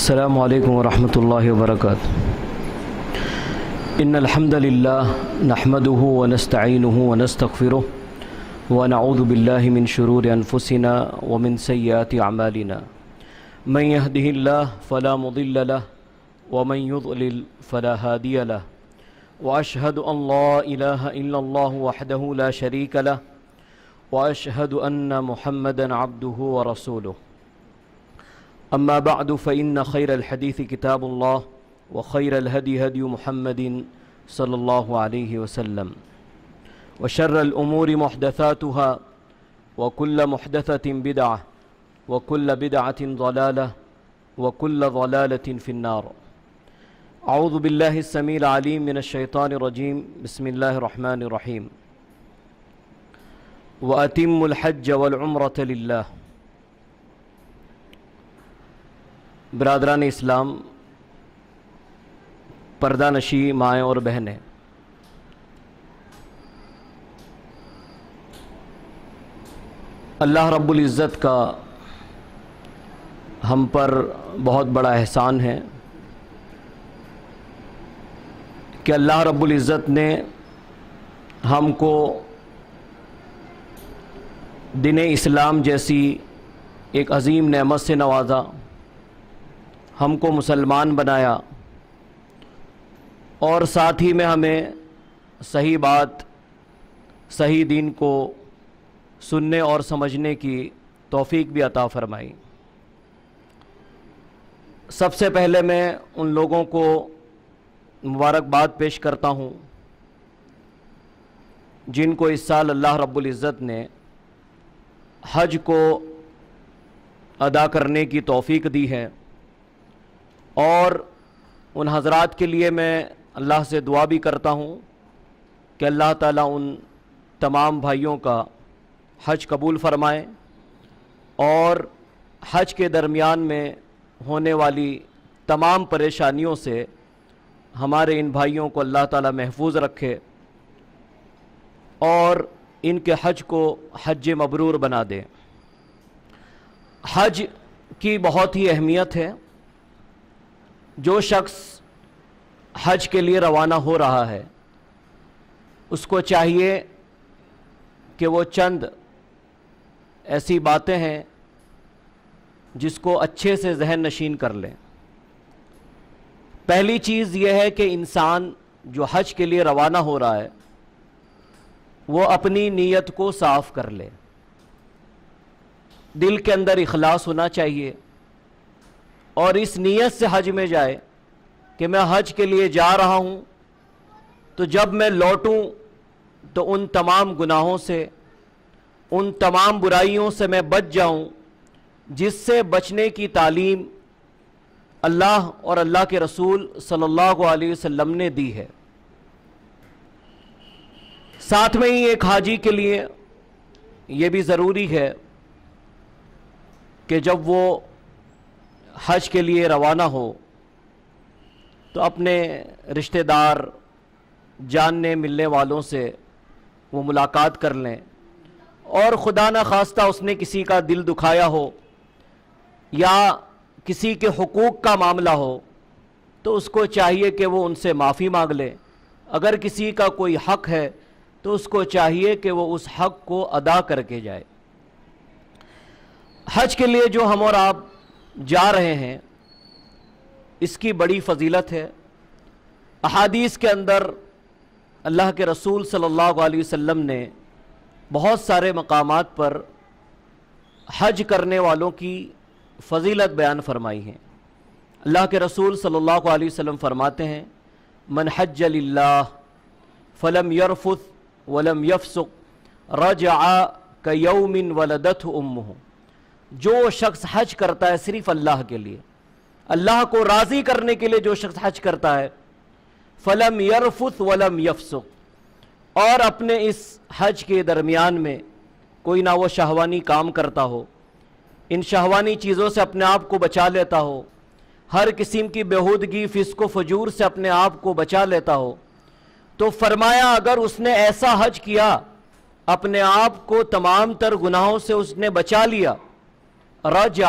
السلام علیکم ورحمۃ اللہ وبرکاتہ۔ ان الحمد للہ نحمده ونستعینه ونستغفره ونعوذ باللہ من شرور انفسنا ومن سیئات اعمالنا من يهده الله فلا مضل له ومن يضلل فلا هادي له واشهد ان لا اله الا الله وحده لا شريك له واشهد ان محمدا عبده ورسوله اما بعد فإن خير الحديث كتاب الله وخير الهدي هدي محمد صلى الله عليه وسلم وشر الأمور محدثاتها وكل محدثة بدعة وكل بدعة ضلالة وكل ضلالة في النار۔ أعوذ بالله السميع العليم من الشيطان الرجيم، بسم الله الرحمن الرحيم۔ وأتموا الحج والعمرة لله۔ برادران اسلام، پردہ نشی مائیں اور بہنیں، اللہ رب العزت کا ہم پر بہت بڑا احسان ہے کہ اللہ رب العزت نے ہم کو دین اسلام جیسی ایک عظیم نعمت سے نوازا، ہم کو مسلمان بنایا، اور ساتھ ہی میں ہمیں صحیح بات، صحیح دین کو سننے اور سمجھنے کی توفیق بھی عطا فرمائی۔ سب سے پہلے میں ان لوگوں کو مبارکباد پیش کرتا ہوں جن کو اس سال اللہ رب العزت نے حج کو ادا کرنے کی توفیق دی ہے، اور ان حضرات کے لیے میں اللہ سے دعا بھی کرتا ہوں کہ اللہ تعالیٰ ان تمام بھائیوں کا حج قبول فرمائے، اور حج کے درمیان میں ہونے والی تمام پریشانیوں سے ہمارے ان بھائیوں کو اللہ تعالیٰ محفوظ رکھے، اور ان کے حج کو حج مبرور بنا دے۔ حج کی بہت ہی اہمیت ہے۔ جو شخص حج کے لیے روانہ ہو رہا ہے اس کو چاہیے کہ وہ چند ایسی باتیں ہیں جس کو اچھے سے ذہن نشین کر لیں۔ پہلی چیز یہ ہے کہ انسان جو حج کے لیے روانہ ہو رہا ہے وہ اپنی نیت کو صاف کر لے، دل کے اندر اخلاص ہونا چاہیے، اور اس نیت سے حج میں جائے کہ میں حج کے لیے جا رہا ہوں تو جب میں لوٹوں تو ان تمام گناہوں سے، ان تمام برائیوں سے میں بچ جاؤں جس سے بچنے کی تعلیم اللہ اور اللہ کے رسول صلی اللہ علیہ وسلم نے دی ہے۔ ساتھ میں ہی ایک حاجی کے لیے یہ بھی ضروری ہے کہ جب وہ حج کے لیے روانہ ہو تو اپنے رشتہ دار، جاننے ملنے والوں سے وہ ملاقات کر لیں، اور خدا نہ خواستہ اس نے کسی کا دل دکھایا ہو یا کسی کے حقوق کا معاملہ ہو تو اس کو چاہیے کہ وہ ان سے معافی مانگ لے۔ اگر کسی کا کوئی حق ہے تو اس کو چاہیے کہ وہ اس حق کو ادا کر کے جائے۔ حج کے لیے جو ہم اور آپ جا رہے ہیں اس کی بڑی فضیلت ہے۔ احادیث کے اندر اللہ کے رسول صلی اللہ علیہ وسلم نے بہت سارے مقامات پر حج کرنے والوں کی فضیلت بیان فرمائی ہے۔ اللہ کے رسول صلی اللہ علیہ وسلم فرماتے ہیں، من حج للہ فلم یرفث ولم یفسق رجع کیوم ولدتہ امہ۔ جو شخص حج کرتا ہے صرف اللہ کے لیے، اللہ کو راضی کرنے کے لیے جو شخص حج کرتا ہے، فلم یرفث ولم یفسق، اور اپنے اس حج کے درمیان میں کوئی نہ وہ شہوانی کام کرتا ہو، ان شہوانی چیزوں سے اپنے آپ کو بچا لیتا ہو، ہر قسم کی بےہودگی، فسق و فجور سے اپنے آپ کو بچا لیتا ہو، تو فرمایا اگر اس نے ایسا حج کیا، اپنے آپ کو تمام تر گناہوں سے اس نے بچا لیا، رجع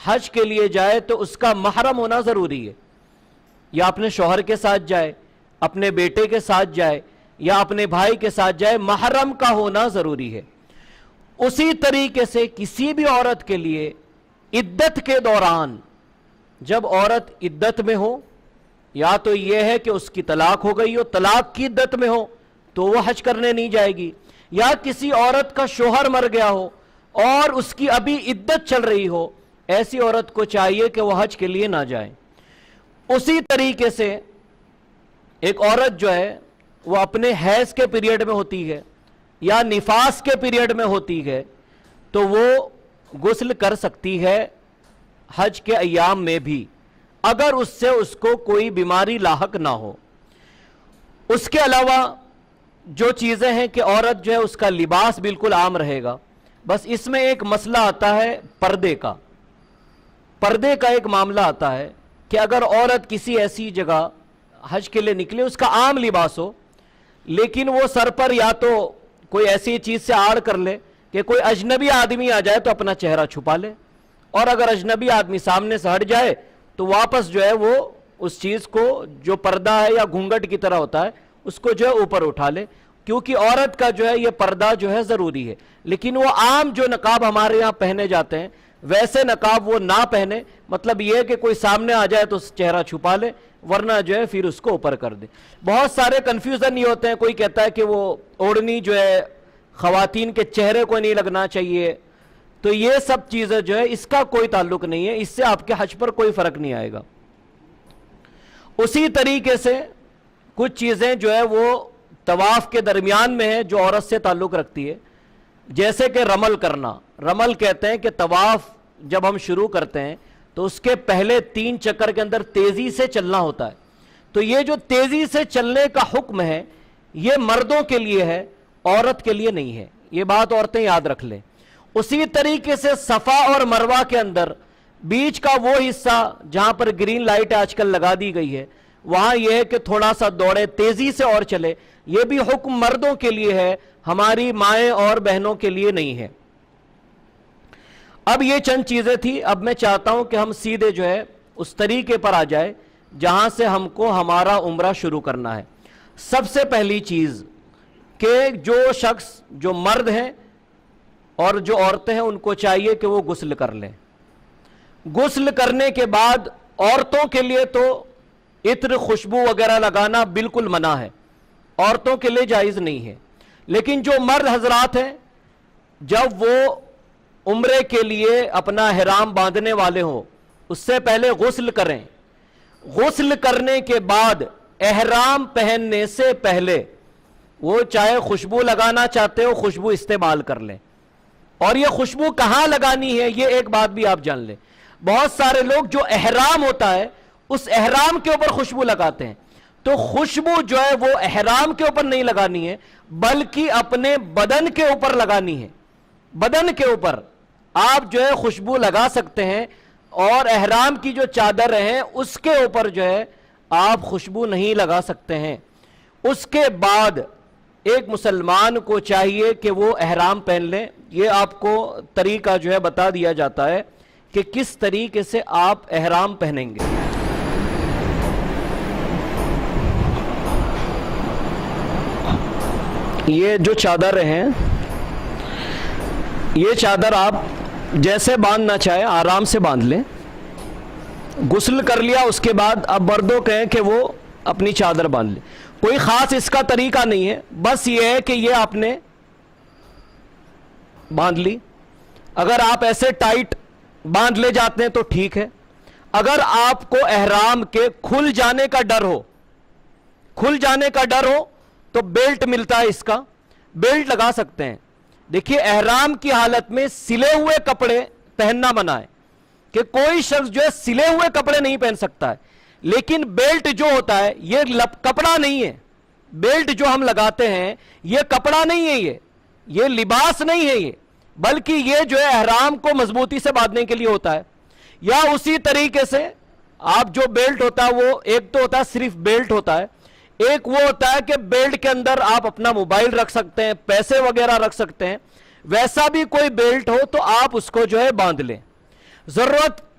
حج کے لیے جائے تو اس کا محرم ہونا ضروری ہے. یا اپنے شوہر کے ساتھ جائے, اپنے بیٹے کے ساتھ جائے, یا اپنے بھائی کے ساتھ جائے, محرم کا ہونا ضروری ہے. اسی طریقے سے کسی بھی عورت کے لیے عدت کے دوران, جب عورت عدت میں ہو, یا تو یہ ہے کہ اس کی طلاق ہو گئی ہو, طلاق کی عدت میں ہو تو وہ حج کرنے نہیں جائے گی, یا کسی عورت کا شوہر مر گیا ہو اور اس کی ابھی عدت چل رہی ہو, ایسی عورت کو چاہیے کہ وہ حج کے لیے نہ جائے. اسی طریقے سے ایک عورت جو ہے وہ اپنے حیض کے پیریڈ میں ہوتی ہے یا نفاس کے پیریڈ میں ہوتی ہے تو وہ غسل کر سکتی ہے حج کے ایام میں بھی, اگر اس سے اس کو کوئی بیماری لاحق نہ ہو. اس کے علاوہ جو چیزیں ہیں کہ عورت جو ہے اس کا لباس بالکل عام رہے گا, بس اس میں ایک مسئلہ آتا ہے پردے کا. پردے کا ایک معاملہ آتا ہے کہ اگر عورت کسی ایسی جگہ حج کے لیے نکلے, اس کا عام لباس ہو, لیکن وہ سر پر یا تو کوئی ایسی چیز سے آڑ کر لے کہ کوئی اجنبی آدمی آ جائے تو اپنا چہرہ چھپا لے, اور اگر اجنبی آدمی سامنے سے ہٹ جائے تو واپس جو ہے وہ اس چیز کو جو پردہ ہے یا گھونگھٹ کی طرح ہوتا ہے اس کو جو ہے اوپر اٹھا لے, کیونکہ عورت کا جو ہے یہ پردہ جو ہے ضروری ہے. لیکن وہ عام جو نقاب ہمارے یہاں پہنے جاتے ہیں ویسے نقاب وہ نہ پہنے, مطلب یہ ہے کہ کوئی سامنے آ جائے تو چہرہ چھپا لے, ورنہ جو ہے پھر اس کو اوپر کر دے. بہت سارے کنفیوژن یہ ہوتے ہیں, کوئی کہتا ہے کہ وہ اوڑھنی جو ہے خواتین کے چہرے کو نہیں لگنا چاہیے, تو یہ سب چیزیں جو ہے اس کا کوئی تعلق نہیں ہے, اس سے آپ کے حج پر کوئی فرق نہیں آئے گا. اسی طریقے سے کچھ چیزیں جو ہے وہ طواف کے درمیان میں ہیں جو عورت سے تعلق رکھتی ہے, جیسے کہ رمل کرنا. رمل کہتے ہیں کہ طواف جب ہم شروع کرتے ہیں تو اس کے پہلے 3 چکر کے اندر تیزی سے چلنا ہوتا ہے. تو یہ جو تیزی سے چلنے کا حکم ہے یہ مردوں کے لیے ہے, عورت کے لیے نہیں ہے, یہ بات عورتیں یاد رکھ لیں. اسی طریقے سے صفا اور مروہ کے اندر بیچ کا وہ حصہ جہاں پر گرین لائٹ آج کل لگا دی گئی ہے, وہاں یہ ہے کہ تھوڑا سا دوڑے, تیزی سے اور چلے, یہ بھی حکم مردوں کے لیے ہے, ہماری مائیں اور بہنوں کے لیے نہیں ہے. اب یہ چند چیزیں تھی, اب میں چاہتا ہوں کہ ہم سیدھے جو ہے اس طریقے پر آ جائے جہاں سے ہم کو ہمارا عمرہ شروع کرنا ہے. سب سے پہلی چیز کہ جو شخص جو مرد ہیں اور جو عورتیں ہیں ان کو چاہیے کہ وہ غسل کر لیں. غسل کرنے کے بعد عورتوں کے لیے تو عطر خوشبو وغیرہ لگانا بالکل منع ہے, عورتوں کے لیے جائز نہیں ہے. لیکن جو مرد حضرات ہیں جب وہ عمرے کے لیے اپنا احرام باندھنے والے ہوں اس سے پہلے غسل کریں, غسل کرنے کے بعد احرام پہننے سے پہلے وہ چاہے خوشبو لگانا چاہتے ہو خوشبو استعمال کر لیں. اور یہ خوشبو کہاں لگانی ہے یہ ایک بات بھی آپ جان لیں, بہت سارے لوگ جو احرام ہوتا ہے اس احرام کے اوپر خوشبو لگاتے ہیں, تو خوشبو جو ہے وہ احرام کے اوپر نہیں لگانی ہے بلکہ اپنے بدن کے اوپر لگانی ہے. بدن کے اوپر آپ جو ہے خوشبو لگا سکتے ہیں, اور احرام کی جو چادر ہیں اس کے اوپر جو ہے آپ خوشبو نہیں لگا سکتے ہیں. اس کے بعد ایک مسلمان کو چاہیے کہ وہ احرام پہن لیں. یہ آپ کو طریقہ جو ہے بتا دیا جاتا ہے کہ کس طریقے سے آپ احرام پہنیں گے. یہ جو چادر ہیں یہ چادر آپ جیسے باندھنا چاہیں آرام سے باندھ لیں. غسل کر لیا اس کے بعد اب مردوں کہیں کہ وہ اپنی چادر باندھ لیں, کوئی خاص اس کا طریقہ نہیں ہے, بس یہ ہے کہ یہ آپ نے باندھ لی. اگر آپ ایسے ٹائٹ باندھ لے جاتے ہیں تو ٹھیک ہے. اگر آپ کو احرام کے کھل جانے کا ڈر ہو, کھل جانے کا ڈر ہو تو بیلٹ ملتا ہے, اس کا بیلٹ لگا سکتے ہیں. دیکھیے احرام کی حالت میں سلے ہوئے کپڑے پہننا منع ہے کہ کوئی شخص جو ہے سلے ہوئے کپڑے نہیں پہن سکتا ہے, لیکن بیلٹ جو ہوتا ہے یہ کپڑا نہیں ہے. بیلٹ جو ہم لگاتے ہیں یہ کپڑا نہیں ہے, یہ لباس نہیں ہے, یہ بلکہ یہ جو ہے احرام کو مضبوطی سے باندھنے کے لیے ہوتا ہے. یا اسی طریقے سے آپ جو بیلٹ ہوتا ہے وہ ایک تو ہوتا ہے صرف بیلٹ ہوتا ہے, ایک وہ ہوتا ہے کہ بیلٹ کے اندر آپ اپنا موبائل رکھ سکتے ہیں, پیسے وغیرہ رکھ سکتے ہیں. ویسا بھی کوئی بیلٹ ہو تو آپ اس کو جو ہے باندھ لیں. ضرورت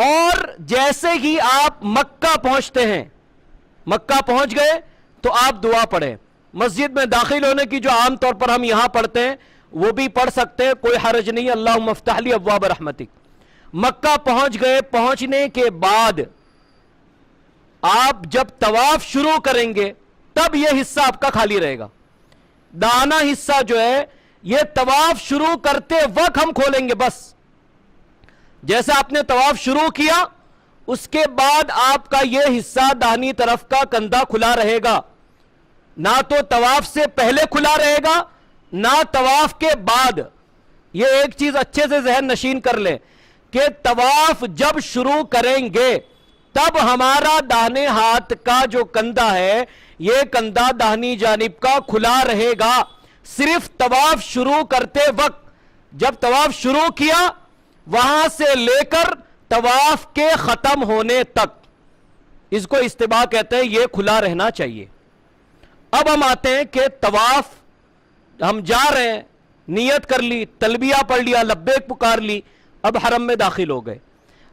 اور جیسے ہی آپ مکہ پہنچتے ہیں، مکہ پہنچ گئے تو آپ دعا پڑھیں. مسجد میں داخل ہونے کی جو عام طور پر ہم یہاں پڑھتے ہیں وہ بھی پڑھ سکتے ہیں، کوئی حرج نہیں. اللہم افتح لی ابواب رحمتک. مکہ پہنچ گئے، پہنچنے کے بعد آپ جب طواف شروع کریں گے تب یہ حصہ آپ کا خالی رہے گا. دانا حصہ جو ہے یہ طواف شروع کرتے وقت ہم کھولیں گے. بس جیسے آپ نے طواف شروع کیا اس کے بعد آپ کا یہ حصہ داہنی طرف کا کندھا کھلا رہے گا. نہ تو طواف سے پہلے کھلا رہے گا نہ طواف کے بعد. یہ ایک چیز اچھے سے ذہن نشین کر لیں کہ طواف جب شروع کریں گے تب ہمارا داہنے ہاتھ کا جو کندھا ہے یہ کندھا داہنی جانب کا کھلا رہے گا. صرف طواف شروع کرتے وقت، جب طواف شروع کیا وہاں سے لے کر طواف کے ختم ہونے تک، اس کو استباح کہتے ہیں، یہ کھلا رہنا چاہیے. اب ہم آتے ہیں کہ طواف ہم جا رہے ہیں، نیت کر لی، تلبیہ پڑھ لیا، لبیک پکار لی، اب حرم میں داخل ہو گئے.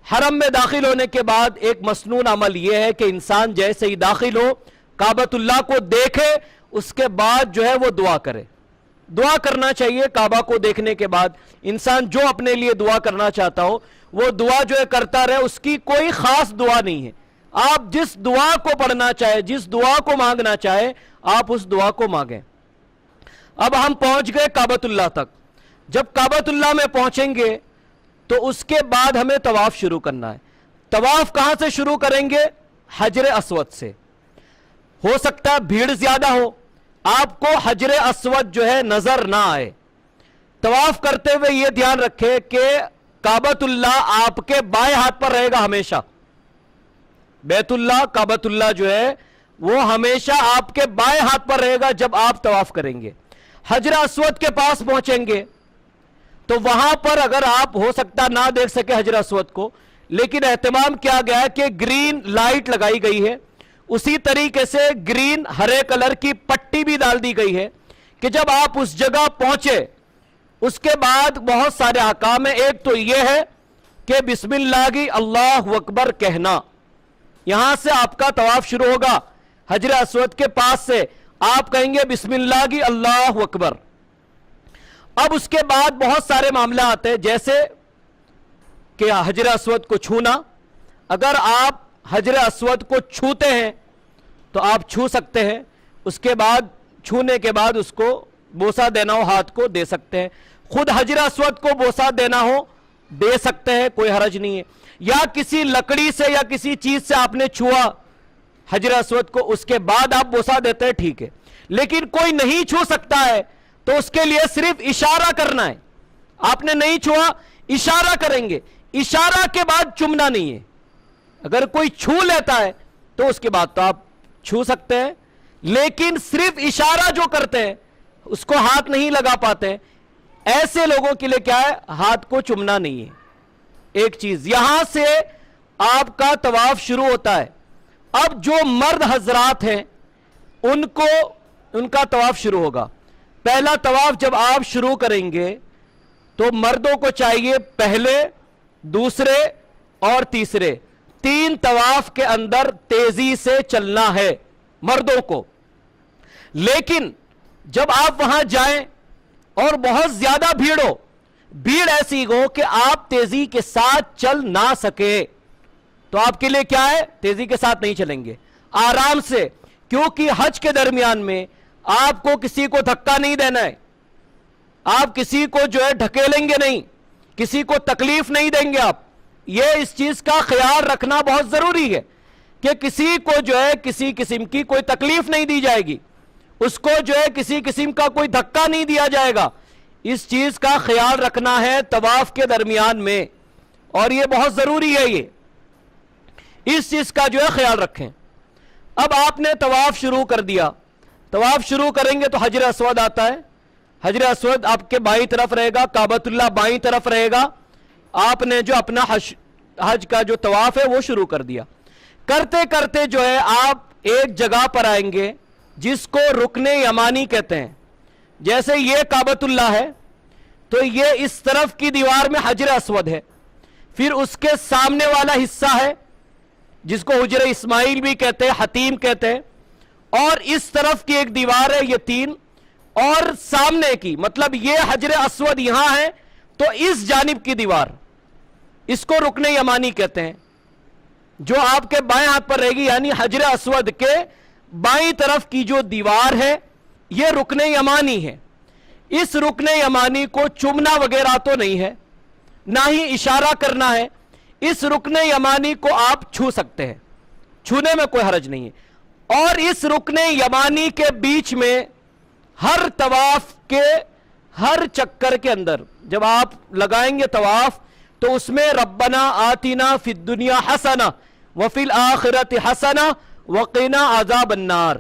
حرم میں داخل ہونے کے بعد ایک مسنون عمل یہ ہے کہ انسان جیسے ہی داخل ہو کعبۃ اللہ کو دیکھے اس کے بعد جو ہے وہ دعا کرے. دعا کرنا چاہیے. کعبہ کو دیکھنے کے بعد انسان جو اپنے لیے دعا کرنا چاہتا ہو وہ دعا جو ہے کرتا رہے. اس کی کوئی خاص دعا نہیں ہے. آپ جس دعا کو پڑھنا چاہے، جس دعا کو مانگنا چاہے، آپ اس دعا کو مانگیں. اب ہم پہنچ گئے کعبۃ اللہ تک. جب کعبۃ اللہ میں پہنچیں گے تو اس کے بعد ہمیں طواف شروع کرنا ہے. طواف کہاں سے شروع کریں گے؟ حجر اسود سے. ہو سکتا ہے بھیڑ زیادہ ہو، آپ کو حجر اسود جو ہے نظر نہ آئے. طواف کرتے ہوئے یہ دھیان رکھے کہ کعبۃ اللہ آپ کے بائیں ہاتھ پر رہے گا ہمیشہ. بیت اللہ، کعبۃ اللہ جو ہے وہ ہمیشہ آپ کے بائیں ہاتھ پر رہے گا جب آپ طواف کریں گے. حجر اسود کے پاس پہنچیں گے تو وہاں پر اگر آپ ہو سکتا نہ دیکھ سکے حجر اسود کو، لیکن اہتمام کیا گیا ہے کہ گرین لائٹ لگائی گئی ہے. اسی طریقے سے گرین ہرے کلر کی پٹی بھی ڈال دی گئی ہے کہ جب آپ اس جگہ پہنچے اس کے بعد بہت سارے احکام ہیں. ایک تو یہ ہے کہ بسم اللہ کی اللہ اکبر کہنا. یہاں سے آپ کا طواف شروع ہوگا. حجر اسود کے پاس سے آپ کہیں گے بسم اللہ کی اللہ اکبر. اب اس کے بعد بہت سارے معاملہ آتے ہیں جیسے کہ حجر اسود کو چھونا. اگر آپ حجر اسود کو چھوتے ہیں تو آپ چھو سکتے ہیں. اس کے بعد چھونے کے بعد اس کو بوسہ دینا ہو ہاتھ کو دے سکتے ہیں. خود حجر اسود کو بوسہ دینا ہو دے سکتے ہیں، کوئی حرج نہیں ہے. یا کسی لکڑی سے یا کسی چیز سے آپ نے چھوا حجر اسود کو، اس کے بعد آپ بوسہ دیتے ہیں، ٹھیک ہے. لیکن کوئی نہیں چھو سکتا ہے تو اس کے لیے صرف اشارہ کرنا ہے. آپ نے نہیں چھوا، اشارہ کریں گے. اشارہ کے بعد چومنا نہیں ہے. اگر کوئی چھو لیتا ہے تو اس کے بعد تو آپ چھو سکتے ہیں، لیکن صرف اشارہ جو کرتے ہیں اس کو ہاتھ نہیں لگا پاتے ہیں، ایسے لوگوں کے لیے کیا ہے؟ ہاتھ کو چومنا نہیں ہے. ایک چیز یہاں سے آپ کا طواف شروع ہوتا ہے. اب جو مرد حضرات ہیں ان کا طواف شروع ہوگا. پہلا طواف جب آپ شروع کریں گے تو مردوں کو چاہیے پہلے، دوسرے اور تیسرے 3 طواف کے اندر تیزی سے چلنا ہے مردوں کو. لیکن جب آپ وہاں جائیں اور بہت زیادہ بھیڑ ہو، بھیڑ ایسی ہو کہ آپ تیزی کے ساتھ چل نہ سکے، تو آپ کے لیے کیا ہے؟ تیزی کے ساتھ نہیں چلیں گے، آرام سے. کیونکہ حج کے درمیان میں آپ کو کسی کو دھکا نہیں دینا ہے. آپ کسی کو جو ہے ڈھکیلیں گے نہیں، کسی کو تکلیف نہیں دیں گے. آپ یہ اس چیز کا خیال رکھنا بہت ضروری ہے کہ کسی کو جو ہے کسی قسم کی کوئی تکلیف نہیں دی جائے گی، اس کو جو ہے کسی قسم کا کوئی دھکا نہیں دیا جائے گا. اس چیز کا خیال رکھنا ہے طواف کے درمیان میں، اور یہ بہت ضروری ہے. یہ اس چیز کا جو ہے خیال رکھیں. اب آپ نے طواف شروع کر دیا. طواف شروع کریں گے تو حجر اسود آتا ہے. حجر اسود آپ کے بائیں طرف رہے گا، کعبۃ اللہ بائیں طرف رہے گا. آپ نے جو اپنا حج کا جو طواف ہے وہ شروع کر دیا. کرتے کرتے جو ہے آپ ایک جگہ پر آئیں گے جس کو رکن یمانی کہتے ہیں. جیسے یہ کعبۃ اللہ ہے تو یہ اس طرف کی دیوار میں حجر اسود ہے. پھر اس کے سامنے والا حصہ ہے جس کو حجر اسماعیل بھی کہتے ہیں، حتیم کہتے ہیں، اور اس طرف کی ایک دیوار ہے، یہ 3، اور سامنے کی مطلب یہ حجر اسود یہاں ہے تو اس جانب کی دیوار، اس کو رکن یمانی کہتے ہیں، جو آپ کے بائیں ہاتھ پر رہے گی، یعنی حجر اسود کے بائیں طرف کی جو دیوار ہے یہ رکن یمانی ہے۔ اس رکن یمانی کو چومنا وغیرہ تو نہیں ہے، نہ ہی اشارہ کرنا ہے، اس رکن یمانی کو آپ چھو سکتے ہیں، چھونے میں کوئی حرج نہیں ہے۔ اور اس رکن یمانی کے بیچ میں ہر طواف کے ہر چکر کے اندر جب آپ لگائیں گے طواف تو اس میں ربنا آتنا فی الدنیا حسنہ وفی الآخرۃ حسنہ وقنا عذاب النار،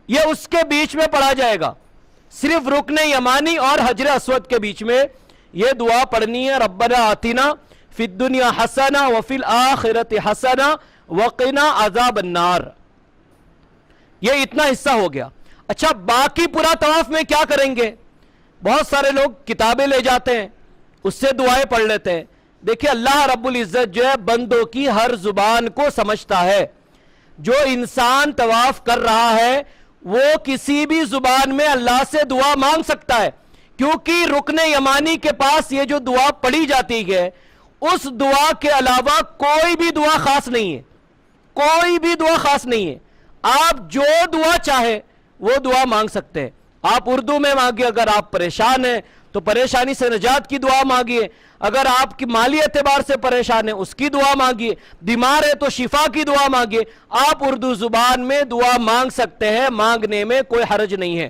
یہ اس کے بیچ میں پڑھا جائے گا، صرف رکن یمانی اور حجر اسود کے بیچ میں یہ دعا پڑھنی ہے، ربنا آتنا فی الدنیا حسنہ وفی الآخرۃ حسنہ وقنا عذاب النار۔ یہ اتنا حصہ ہو گیا۔ اچھا، باقی پورا طواف میں کیا کریں گے؟ بہت سارے لوگ کتابیں لے جاتے ہیں، اس سے دعائیں پڑھ لیتے ہیں۔ دیکھیں، اللہ رب العزت جو ہے بندوں کی ہر زبان کو سمجھتا ہے۔ جو انسان طواف کر رہا ہے وہ کسی بھی زبان میں اللہ سے دعا مانگ سکتا ہے، کیونکہ رکن یمانی کے پاس یہ جو دعا پڑھی جاتی ہے اس دعا کے علاوہ کوئی بھی دعا خاص نہیں ہے، کوئی بھی دعا خاص نہیں ہے۔ آپ جو دعا چاہے وہ دعا مانگ سکتے ہیں۔ آپ اردو میں مانگیے، اگر آپ پریشان ہیں تو پریشانی سے نجات کی دعا مانگیے، اگر آپ کی مالی اعتبار سے پریشان ہیں اس کی دعا مانگیے، بیمار ہے تو شفا کی دعا مانگیے۔ آپ اردو زبان میں دعا مانگ سکتے ہیں، مانگنے میں کوئی حرج نہیں ہے۔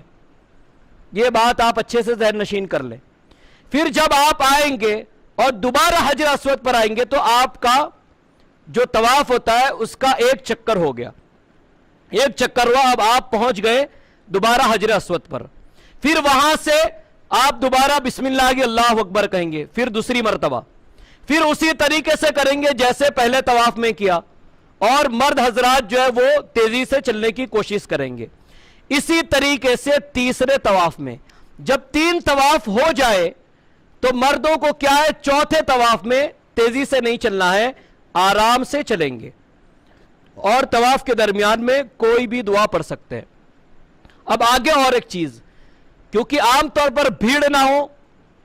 یہ بات آپ اچھے سے ذہن نشین کر لیں۔ پھر جب آپ آئیں گے اور دوبارہ حجر اسود پر آئیں گے تو آپ کا جو طواف ہوتا ہے اس کا ایک چکر ہو گیا، ایک چکر ہوا، اب آپ پہنچ گئے دوبارہ حجر اسود پر۔ پھر وہاں سے آپ دوبارہ بسم اللہ کی اللہ اکبر کہیں گے، پھر دوسری مرتبہ، پھر اسی طریقے سے کریں گے جیسے پہلے طواف میں کیا، اور مرد حضرات جو ہے وہ تیزی سے چلنے کی کوشش کریں گے۔ اسی طریقے سے تیسرے طواف میں جب 3 طواف ہو جائے تو مردوں کو کیا ہے، چوتھے طواف میں تیزی سے نہیں چلنا ہے، آرام سے چلیں گے، اور طواف کے درمیان میں کوئی بھی دعا پڑھ سکتے ہیں۔ اب آگے اور ایک چیز، کیونکہ عام طور پر بھیڑ نہ ہو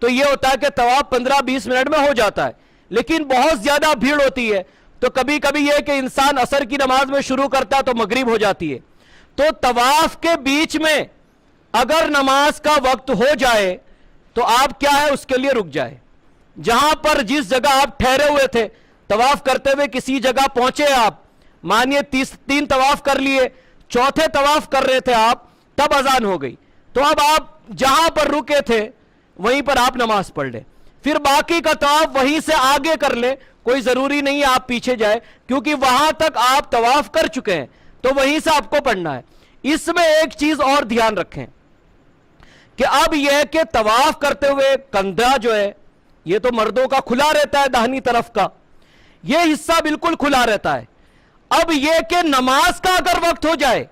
تو یہ ہوتا ہے کہ طواف 15-20 منٹ میں ہو جاتا ہے، لیکن بہت زیادہ بھیڑ ہوتی ہے تو کبھی کبھی یہ کہ انسان عصر کی نماز میں شروع کرتا ہے تو مغرب ہو جاتی ہے، تو طواف کے بیچ میں اگر نماز کا وقت ہو جائے تو آپ کیا ہے، اس کے لیے رک جائے۔ جہاں پر جس جگہ آپ ٹھہرے ہوئے تھے طواف کرتے ہوئے، کسی جگہ پہنچے آپ، مانیے 3 طواف کر لیے، چوتھے طواف کر رہے تھے آپ، تب اذان ہو گئی، تو اب آپ جہاں پر رکے تھے وہیں پر آپ نماز پڑھ لیں، پھر باقی کا طواف وہیں سے آگے کر لیں، کوئی ضروری نہیں ہے آپ پیچھے جائیں، کیونکہ وہاں تک آپ طواف کر چکے ہیں تو وہیں سے آپ کو پڑھنا ہے۔ اس میں ایک چیز اور دھیان رکھیں کہ اب یہ کہ طواف کرتے ہوئے کندھا جو ہے یہ تو مردوں کا کھلا رہتا ہے، داہنی طرف کا یہ حصہ بالکل کھلا رہتا ہے۔ اب یہ کہ نماز کا اگر وقت ہو جائے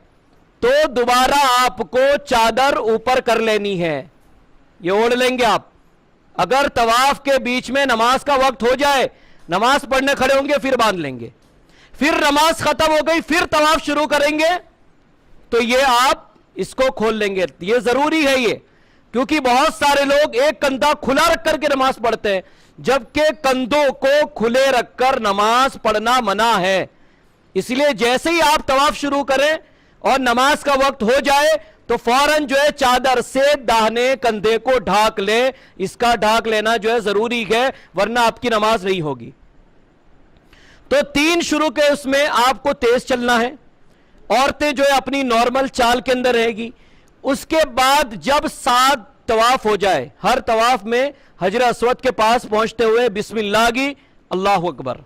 تو دوبارہ آپ کو چادر اوپر کر لینی ہے، یہ اوڑھ لیں گے آپ۔ اگر طواف کے بیچ میں نماز کا وقت ہو جائے، نماز پڑھنے کھڑے ہوں گے، پھر باندھ لیں گے، پھر نماز ختم ہو گئی، پھر طواف شروع کریں گے تو یہ آپ اس کو کھول لیں گے۔ یہ ضروری ہے، یہ کیونکہ بہت سارے لوگ ایک کندھا کھلا رکھ کر کے نماز پڑھتے ہیں، جبکہ کندھوں کو کھلے رکھ کر نماز پڑھنا منع ہے۔ اس لیے جیسے ہی آپ طواف شروع کریں اور نماز کا وقت ہو جائے تو فوراً جو ہے چادر سے داہنے کندھے کو ڈھانک لے، اس کا ڈھانک لینا جو ہے ضروری ہے، ورنہ آپ کی نماز نہیں ہوگی۔ تو 3 شروع کے اس میں آپ کو تیز چلنا ہے، عورتیں جو ہے اپنی نارمل چال کے اندر رہے گی۔ اس کے بعد جب 7 طواف ہو جائے، ہر طواف میں حجر اسود کے پاس پہنچتے ہوئے بسم اللہ کی اللہ اکبر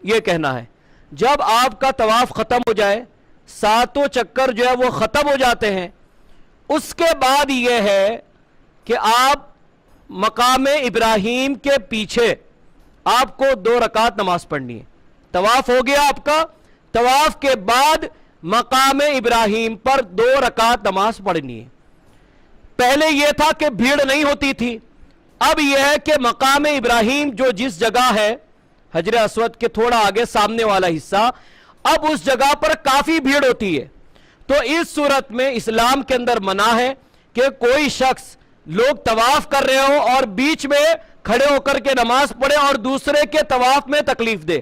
یہ کہنا ہے۔ جب آپ کا طواف ختم ہو جائے، 7 چکر جو ہے وہ ختم ہو جاتے ہیں، اس کے بعد یہ ہے کہ آپ مقام ابراہیم کے پیچھے آپ کو 2 رکعت نماز پڑھنی ہے۔ طواف ہو گیا آپ کا، طواف کے بعد مقام ابراہیم پر 2 رکعت نماز پڑھنی ہے۔ پہلے یہ تھا کہ بھیڑ نہیں ہوتی تھی، اب یہ ہے کہ مقام ابراہیم جو جس جگہ ہے حجر اسود کے تھوڑا آگے سامنے والا حصہ، اب اس جگہ پر کافی بھیڑ ہوتی ہے. تو اس صورت میں اسلام کے اندر منع ہے کہ کوئی شخص لوگ طواف کر رہے ہو اور بیچ میں کھڑے ہو کر کے نماز پڑھے اور دوسرے کے طواف میں تکلیف دے.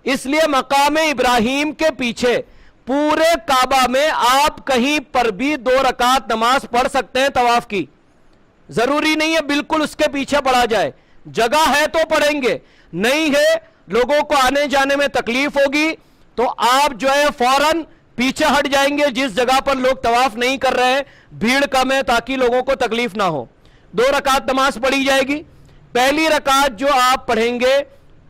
اس لیے مقام ابراہیم کے پیچھے پورے کعبہ میں آپ کہیں پر بھی 2 رکعت نماز پڑھ سکتے ہیں طواف کی. ضروری نہیں ہے بالکل اس کے پیچھے پڑھا جائے، جگہ ہے تو پڑھیں گے، نہیں ہے لوگوں کو آنے جانے میں تکلیف ہوگی تو آپ جو ہے فوراً پیچھے ہٹ جائیں گے جس جگہ پر لوگ طواف نہیں کر رہے ہیں، بھیڑ کم ہے تاکہ لوگوں کو تکلیف نہ ہو. 2 رکعت نماز پڑھی جائے گی. پہلی رکعت جو آپ پڑھیں گے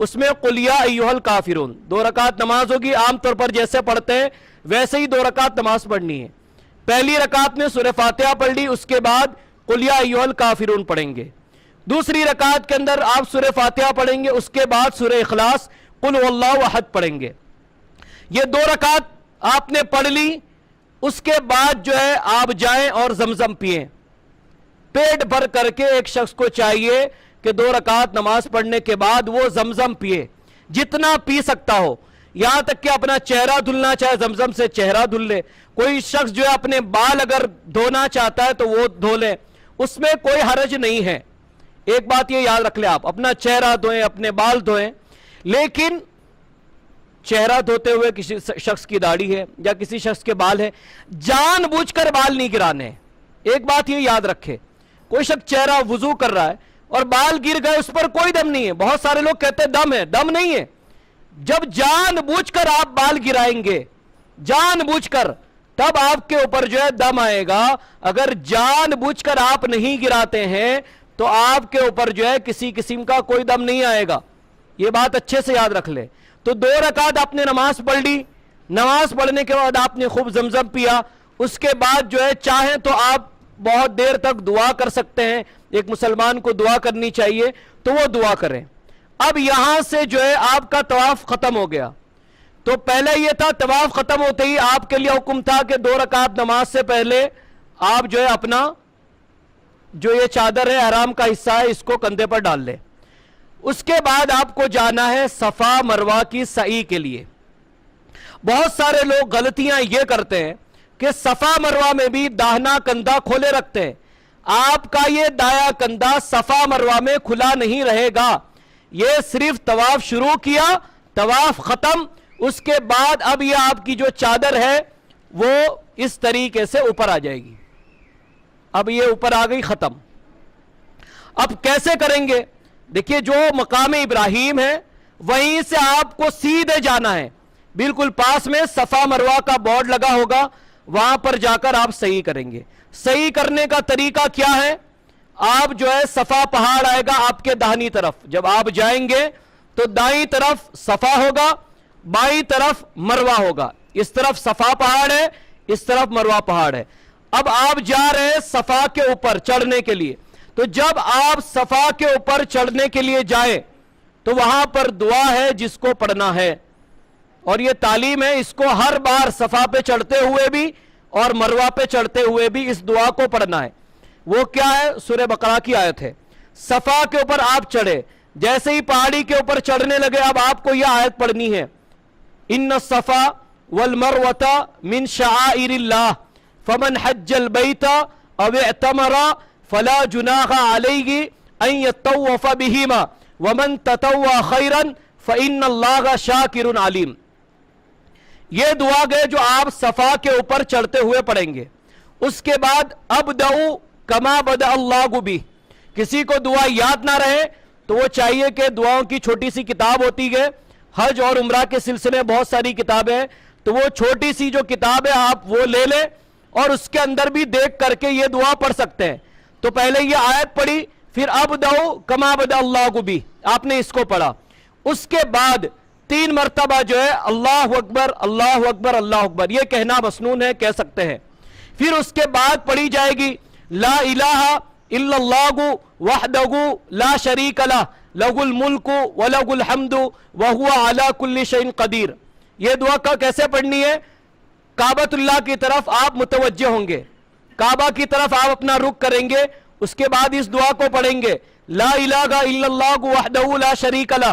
اس میں قل یا ایھا الکافرون 2 رکعت نماز ہوگی. عام طور پر جیسے پڑھتے ہیں ویسے ہی 2 رکعت نماز پڑھنی ہے. پہلی رکعت میں سورہ فاتحہ پڑھ لی، اس کے بعد قل یا ایھا الکافرون پڑھیں گے. دوسری رکعت کے اندر آپ سورہ فاتحہ پڑھیں گے، اس کے بعد سورہ اخلاص قل هو اللہ احد پڑھیں گے. یہ 2 رکعت آپ نے پڑھ لی. اس کے بعد جو ہے آپ جائیں اور زمزم پئیں. پیٹ بھر کر کے ایک شخص کو چاہیے کہ 2 رکعت نماز پڑھنے کے بعد وہ زمزم پیے، جتنا پی سکتا ہو. یہاں تک کہ اپنا چہرہ دھلنا چاہے زمزم سے چہرہ دھل لے. کوئی شخص جو ہے اپنے بال اگر دھونا چاہتا ہے تو وہ دھو لے، اس میں کوئی حرج نہیں ہے. ایک بات یہ یاد رکھ لیں، آپ اپنا چہرہ دھوئیں، اپنے بال دھوئیں، لیکن چہرہ دھوتے ہوئے کسی شخص کی داڑھی ہے یا کسی شخص کے بال ہے، جان بوجھ کر بال نہیں گرانے. ایک بات یہ یاد رکھے، کوئی شخص چہرہ وضو کر رہا ہے اور بال گر گئے، اس پر کوئی دم نہیں ہے. بہت سارے لوگ کہتے ہیں دم ہے، دم نہیں ہے. جب جان بوجھ کر آپ بال گرائیں گے، جان بوجھ کر، تب آپ کے اوپر جو ہے دم آئے گا. اگر جان بوجھ کر آپ نہیں گراتے ہیں تو آپ کے اوپر جو ہے کسی قسم کا کوئی دم نہیں آئے گا. یہ بات اچھے سے یاد رکھ لے. تو 2 رکعت آپ نے نماز پڑھ لی. نماز پڑھنے کے بعد آپ نے خوب زمزم پیا. اس کے بعد جو ہے چاہیں تو آپ بہت دیر تک دعا کر سکتے ہیں. ایک مسلمان کو دعا کرنی چاہیے تو وہ دعا کریں. اب یہاں سے جو ہے آپ کا طواف ختم ہو گیا. تو پہلے یہ تھا طواف ختم ہوتے ہی آپ کے لیے حکم تھا کہ 2 رکعت نماز سے پہلے آپ جو ہے اپنا جو یہ چادر ہے احرام کا حصہ ہے اس کو کندھے پر ڈال لیں. اس کے بعد آپ کو جانا ہے صفا مروہ کی سعی کے لیے. بہت سارے لوگ غلطیاں یہ کرتے ہیں کہ صفا مروہ میں بھی داہنا کندھا کھولے رکھتے ہیں. آپ کا یہ دایاں کندھا صفا مروہ میں کھلا نہیں رہے گا. یہ صرف طواف شروع کیا، طواف ختم، اس کے بعد اب یہ آپ کی جو چادر ہے وہ اس طریقے سے اوپر آ جائے گی. اب یہ اوپر آ گئی، ختم. اب کیسے کریں گے؟ دیکھیے جو مقام ابراہیم ہے وہیں سے آپ کو سیدھے جانا ہے. بالکل پاس میں صفا مروہ کا بورڈ لگا ہوگا، وہاں پر جا کر آپ صحیح کریں گے. صحیح کرنے کا طریقہ کیا ہے؟ آپ جو ہے صفا پہاڑ آئے گا آپ کے داہنی طرف. جب آپ جائیں گے تو دائیں طرف صفا ہوگا، بائیں طرف مروہ ہوگا. اس طرف صفا پہاڑ ہے، اس طرف مروہ پہاڑ ہے. اب آپ جا رہے ہیں صفا کے اوپر چڑھنے کے لیے. تو جب آپ صفا کے اوپر چڑھنے کے لیے جائیں تو وہاں پر دعا ہے جس کو پڑھنا ہے، اور یہ تعلیم ہے، اس کو ہر بار صفا پہ چڑھتے ہوئے بھی اور مروہ پہ چڑھتے ہوئے بھی اس دعا کو پڑھنا ہے. وہ کیا ہے؟ سورہ بقرہ کی آیت ہے. صفا کے اوپر آپ چڑھے، جیسے ہی پہاڑی کے اوپر چڑھنے لگے اب آپ کو یہ آیت پڑھنی ہے، ان الصفا والمروۃ من شعائر اللہ فمن حج البیت او اعتمر فلا جناح علیہ ان یطوف بہما ومن تطوع خیرا فإن اللہ شاکر علیم. یہ دعا گئے جو آپ صفا کے اوپر چڑھتے ہوئے پڑھیں گے. اس کے بعد ابدؤ کما بدأ اللہ بہ. کسی کو دعا یاد نہ رہے تو وہ چاہیے کہ دعاؤں کی چھوٹی سی کتاب ہوتی ہے، حج اور عمرہ کے سلسلے میں بہت ساری کتابیں ہیں، تو وہ چھوٹی سی جو کتاب ہے آپ وہ لے لیں اور اس کے اندر بھی دیکھ کر کے یہ دعا پڑھ سکتے ہیں. تو پہلے یہ آیت پڑھی، پھر ابدؤ کما بدأ اللہ بہ آپ نے اس کو پڑھا. اس کے بعد 3 مرتبہ جو ہے اللہ اکبر اللہ اکبر اللہ اکبر، یہ کہنا مسنون ہے، کہہ سکتے ہیں. پھر اس کے بعد پڑھی جائے گی لا الہ الا اللہ وحدہ لا شریک لہ لہ الملک ولہ الحمد وہو علی کل شیء قدیر. یہ دعا کا کیسے پڑھنی ہے؟ کعبۃ اللہ کی طرف آپ متوجہ ہوں گے، کعبہ کی طرف آپ اپنا رخ کریں گے. اس کے بعد اس دعا کو پڑھیں گے لا الہ الا اللہ وحدہ لا شریک لہ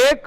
1,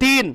3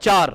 4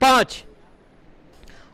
5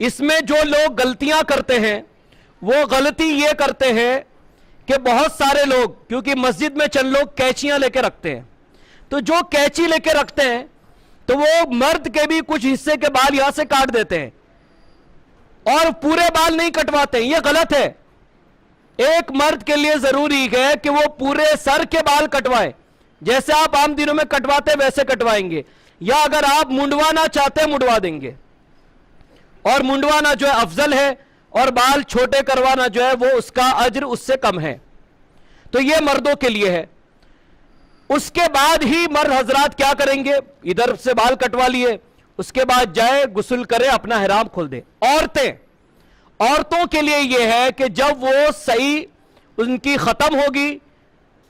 اس میں جو لوگ غلطیاں کرتے ہیں وہ غلطی یہ کرتے ہیں کہ بہت سارے لوگ، کیونکہ مسجد میں چند لوگ کینچیاں لے کے رکھتے ہیں، تو جو کینچی لے کے رکھتے ہیں تو وہ مرد کے بھی کچھ حصے کے بال یہاں سے کاٹ دیتے ہیں اور پورے بال نہیں کٹواتے ہیں. یہ غلط ہے. ایک مرد کے لیے ضروری ہے کہ وہ پورے سر کے بال کٹوائے، جیسے آپ عام دنوں میں کٹواتے ویسے کٹوائیں گے، یا اگر آپ منڈوانا چاہتے منڈوا دیں گے. اور منڈوانا جو ہے افضل ہے، اور بال چھوٹے کروانا جو ہے وہ اس کا اجر اس سے کم ہے. تو یہ مردوں کے لیے ہے. اس کے بعد ہی مرد حضرات کیا کریں گے؟ ادھر سے بال کٹوا لیے، اس کے بعد جائے غسل کرے، اپنا احرام کھول دے. عورتوں کے لیے یہ ہے کہ جب وہ صحیح ان کی ختم ہوگی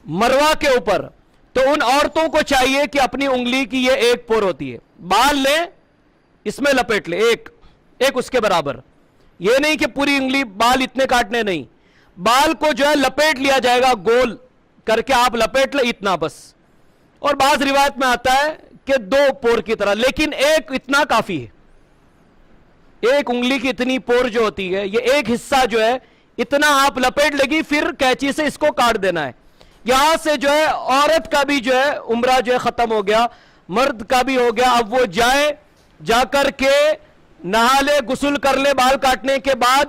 مروا کے اوپر، تو ان عورتوں کو چاہیے کہ اپنی انگلی کی یہ ایک پور ہوتی ہے، بال لیں، اس میں لپیٹ لیں، ایک اس کے برابر. یہ نہیں کہ پوری انگلی بال اتنے کاٹنے، نہیں، بال کو جو ہے لپیٹ لیا جائے گا، گول کر کے آپ لپیٹ لیں اتنا بس. اور بعض روایت میں آتا ہے کہ 2 پور کی طرح، لیکن ایک اتنا کافی ہے. ایک انگلی کی اتنی پور جو ہوتی ہے، یہ ایک حصہ جو ہے اتنا آپ لپیٹ لے گی، پھر کینچی سے اس کو کاٹ دینا ہے. یہاں سے جو ہے عورت کا بھی جو ہے عمرہ جو ہے ختم ہو گیا، مرد کا بھی ہو گیا. اب وہ جا کر کے نہا لے، غسل کر لے بال کاٹنے کے بعد،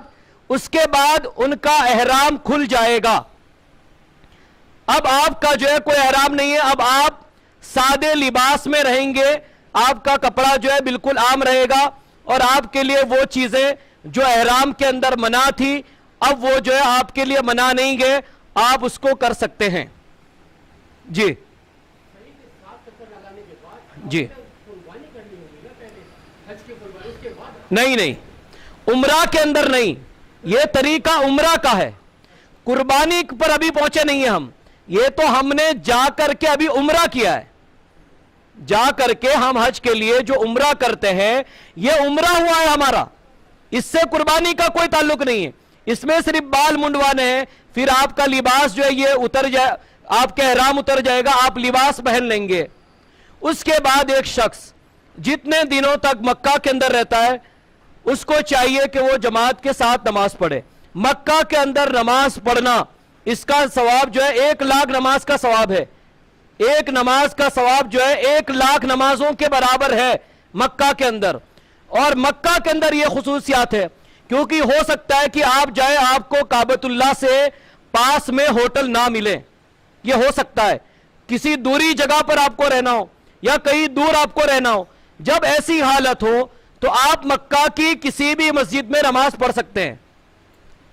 اس کے بعد ان کا احرام کھل جائے گا. اب آپ کا جو ہے کوئی احرام نہیں ہے، اب آپ سادے لباس میں رہیں گے، آپ کا کپڑا جو ہے بالکل عام رہے گا، اور آپ کے لیے وہ چیزیں جو احرام کے اندر منع تھی اب وہ جو ہے آپ کے لیے منع نہیں گئے، آپ اس کو کر سکتے ہیں. جی جی نہیں، عمرہ کے اندر نہیں، یہ طریقہ عمرہ کا ہے. قربانی پر ابھی پہنچے نہیں ہیں ہم. یہ تو ہم نے جا کر کے ابھی عمرہ کیا ہے. جا کر کے ہم حج کے لیے جو عمرہ کرتے ہیں یہ عمرہ ہوا ہے ہمارا، اس سے قربانی کا کوئی تعلق نہیں ہے. اس میں صرف بال منڈوانے ہیں، پھر آپ کا لباس جو ہے یہ اتر جائے، آپ کا احرام اتر جائے گا، آپ لباس پہن لیں گے. اس کے بعد ایک شخص جتنے دنوں تک مکہ کے اندر رہتا ہے اس کو چاہیے کہ وہ جماعت کے ساتھ نماز پڑھے. مکہ کے اندر نماز پڑھنا، اس کا ثواب جو ہے 1,00,000 نماز کا ثواب ہے. ایک نماز کا ثواب جو ہے 1,00,000 نمازوں کے برابر ہے مکہ کے اندر. اور مکہ کے اندر یہ خصوصیات ہے کیونکہ ہو سکتا ہے کہ آپ جائیں، آپ کو کعبۃ اللہ سے پاس میں ہوٹل نہ ملے، یہ ہو سکتا ہے، کسی دوری جگہ پر آپ کو رہنا ہو یا کہیں دور آپ کو رہنا ہو. جب ایسی حالت ہو تو آپ مکہ کی کسی بھی مسجد میں نماز پڑھ سکتے ہیں.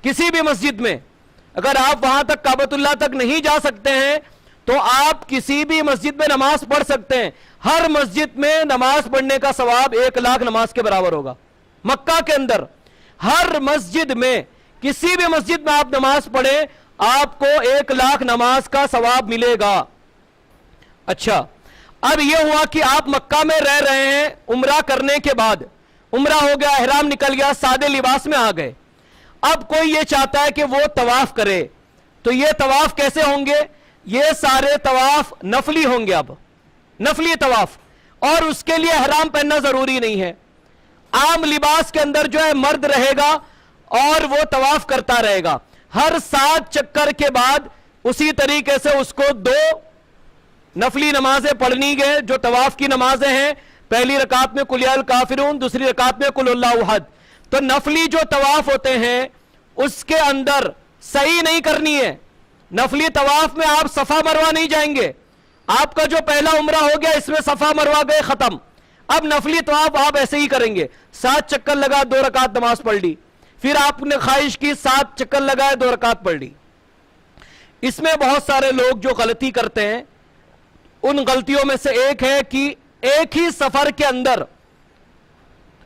کسی بھی مسجد میں، اگر آپ وہاں تک کعبۃ اللہ تک نہیں جا سکتے ہیں تو آپ کسی بھی مسجد میں نماز پڑھ سکتے ہیں. ہر مسجد میں نماز پڑھنے کا ثواب 1,00,000 نماز کے برابر ہوگا. مکہ کے اندر ہر مسجد میں، کسی بھی مسجد میں آپ نماز پڑھیں، آپ کو 1,00,000 نماز کا ثواب ملے گا. اچھا، اب یہ ہوا کہ آپ مکہ میں رہ رہے ہیں عمرہ کرنے کے بعد، عمرہ ہو گیا، احرام نکل گیا، سادے لباس میں آ گئے. اب کوئی یہ چاہتا ہے کہ وہ طواف کرے، تو یہ طواف کیسے ہوں گے؟ یہ سارے طواف نفلی ہوں گے. اب نفلی طواف، اور اس کے لیے احرام پہننا ضروری نہیں ہے. عام لباس کے اندر جو ہے مرد رہے گا اور وہ طواف کرتا رہے گا. ہر 7 چکر کے بعد اسی طریقے سے اس کو 2 نفلی نمازیں پڑھنی گئے جو طواف کی نمازیں ہیں. پہلی رکعت میں قل یا الکافرون، دوسری رکعت میں قل اللہ احد. تو نفلی جو طواف ہوتے ہیں اس کے اندر صحیح نہیں کرنی ہے. نفلی طواف میں آپ صفا مروہ نہیں جائیں گے. آپ کا جو پہلا عمرہ ہو گیا اس میں صفا مروہ گئے، ختم. اب نفلی طواف آپ ایسے ہی کریں گے، 7 چکر لگا، 2 رکعت نماز پڑھ لی، پھر آپ نے خواہش کی 7 چکر لگائے، 2 رکعت پڑھ لی. اس میں بہت سارے لوگ جو غلطی کرتے ہیں، ان غلطیوں میں سے ایک ہے کہ ایک ہی سفر کے اندر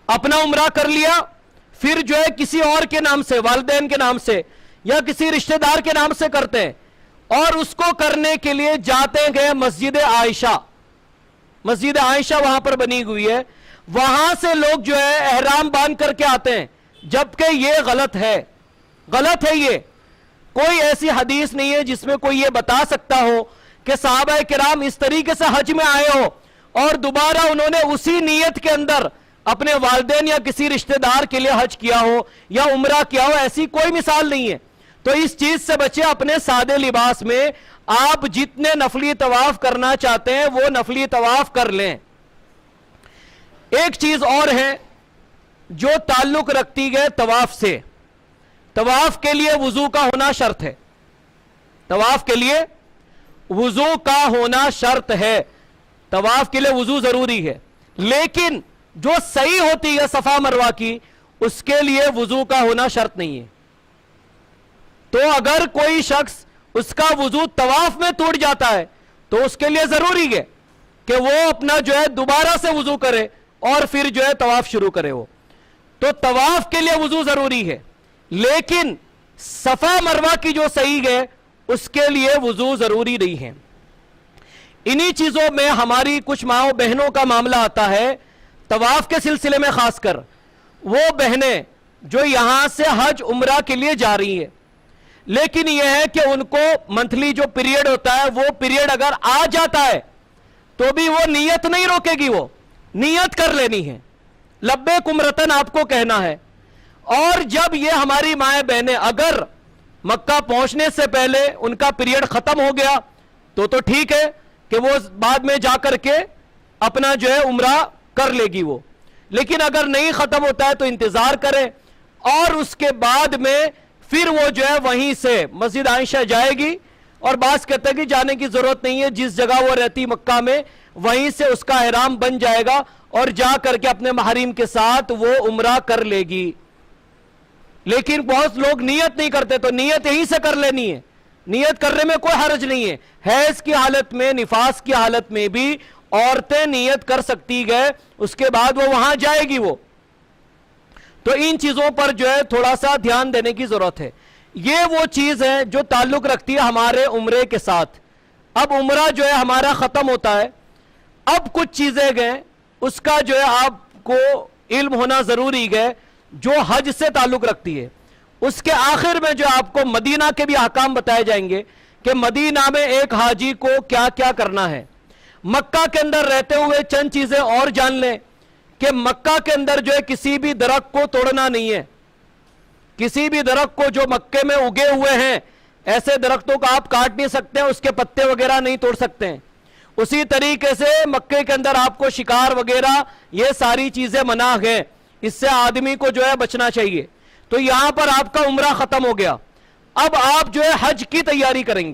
اپنا عمرہ کر لیا، پھر جو ہے کسی اور کے نام سے، والدین کے نام سے یا کسی رشتہ دار کے نام سے کرتے ہیں، اور اس کو کرنے کے لیے جاتے گئے مسجد عائشہ. مسجد عائشہ وہاں پر بنی ہوئی ہے، وہاں سے لوگ جو ہے احرام باندھ کر کے آتے ہیں، جبکہ یہ غلط ہے. غلط ہے. یہ کوئی ایسی حدیث نہیں ہے جس میں کوئی یہ بتا سکتا ہو کہ صحابہ کرام اس طریقے سے حج میں آئے ہو اور دوبارہ انہوں نے اسی نیت کے اندر اپنے والدین یا کسی رشتہ دار کے لیے حج کیا ہو یا عمرہ کیا ہو، ایسی کوئی مثال نہیں ہے۔ تو اس چیز سے بچے، اپنے سادے لباس میں آپ جتنے نفلی طواف کرنا چاہتے ہیں وہ نفلی طواف کر لیں۔ ایک چیز اور ہے جو تعلق رکھتی ہے طواف سے، طواف کے لیے وضو کا ہونا شرط ہے، طواف کے لیے وضو کا ہونا شرط ہے، طواف کے لیے وضو ضروری ہے، لیکن جو صحیح ہوتی ہے صفا مروہ کی اس کے لیے وضو کا ہونا شرط نہیں ہے۔ تو اگر کوئی شخص اس کا وضو طواف میں ٹوٹ جاتا ہے تو اس کے لیے ضروری ہے کہ وہ اپنا جو ہے دوبارہ سے وضو کرے اور پھر جو ہے طواف شروع کرے۔ وہ تو طواف کے لیے وضو ضروری ہے، لیکن صفا مروہ کی جو صحیح ہے اس کے لیے وضو ضروری نہیں ہے۔ انہی چیزوں میں ہماری کچھ ماؤں بہنوں کا معاملہ آتا ہے طواف کے سلسلے میں، خاص کر وہ بہنیں جو یہاں سے حج عمرہ کے لیے جا رہی ہیں، لیکن یہ ہے کہ ان کو منتھلی جو پیریڈ ہوتا ہے وہ پیریڈ اگر آ جاتا ہے تو بھی وہ نیت نہیں روکے گی، وہ نیت کر لینی ہے، لبیک عمرتن آپ کو کہنا ہے۔ اور جب یہ ہماری مائیں بہنیں اگر مکہ پہنچنے سے پہلے ان کا پیریڈ ختم ہو گیا تو ٹھیک ہے کہ وہ بعد میں جا کر کے اپنا جو ہے عمرہ کر لے گی وہ، لیکن اگر نہیں ختم ہوتا ہے تو انتظار کرے، اور اس کے بعد میں پھر وہ جو ہے وہیں سے مسجد عائشہ جائے گی، اور بعض کہتے ہیں کہ جانے کی ضرورت نہیں ہے، جس جگہ وہ رہتی مکہ میں وہیں سے اس کا احرام بن جائے گا اور جا کر کے اپنے محرم کے ساتھ وہ عمرہ کر لے گی۔ لیکن بہت لوگ نیت نہیں کرتے، تو نیت یہیں سے کر لینی ہے، نیت کرنے میں کوئی حرج نہیں ہے۔ حیض کی حالت میں، نفاس کی حالت میں بھی عورتیں نیت کر سکتی ہے، اس کے بعد وہ وہاں جائے گی وہ۔ تو ان چیزوں پر جو ہے تھوڑا سا دھیان دینے کی ضرورت ہے۔ یہ وہ چیز ہے جو تعلق رکھتی ہے ہمارے عمرے کے ساتھ۔ اب عمرہ جو ہے ہمارا ختم ہوتا ہے، اب کچھ چیزیں گئے اس کا جو ہے آپ کو علم ہونا ضروری ہے جو حج سے تعلق رکھتی ہے۔ اس کے آخر میں جو آپ کو مدینہ کے بھی احکام بتائے جائیں گے کہ مدینہ میں ایک حاجی کو کیا کیا کرنا ہے۔ مکہ کے اندر رہتے ہوئے چند چیزیں اور جان لیں کہ مکہ کے اندر جو ہے کسی بھی درخت کو توڑنا نہیں ہے، کسی بھی درخت کو جو مکے میں اگے ہوئے ہیں ایسے درختوں کو آپ کاٹ نہیں سکتے ہیں، اس کے پتے وغیرہ نہیں توڑ سکتے ہیں۔ اسی طریقے سے مکے کے اندر آپ کو شکار وغیرہ یہ ساری چیزیں منع ہیں، اس سے آدمی کو جو ہے بچنا چاہیے۔ تو یہاں پر آپ کا عمرہ ختم ہو گیا، اب آپ جو ہے حج کی تیاری کریں گے۔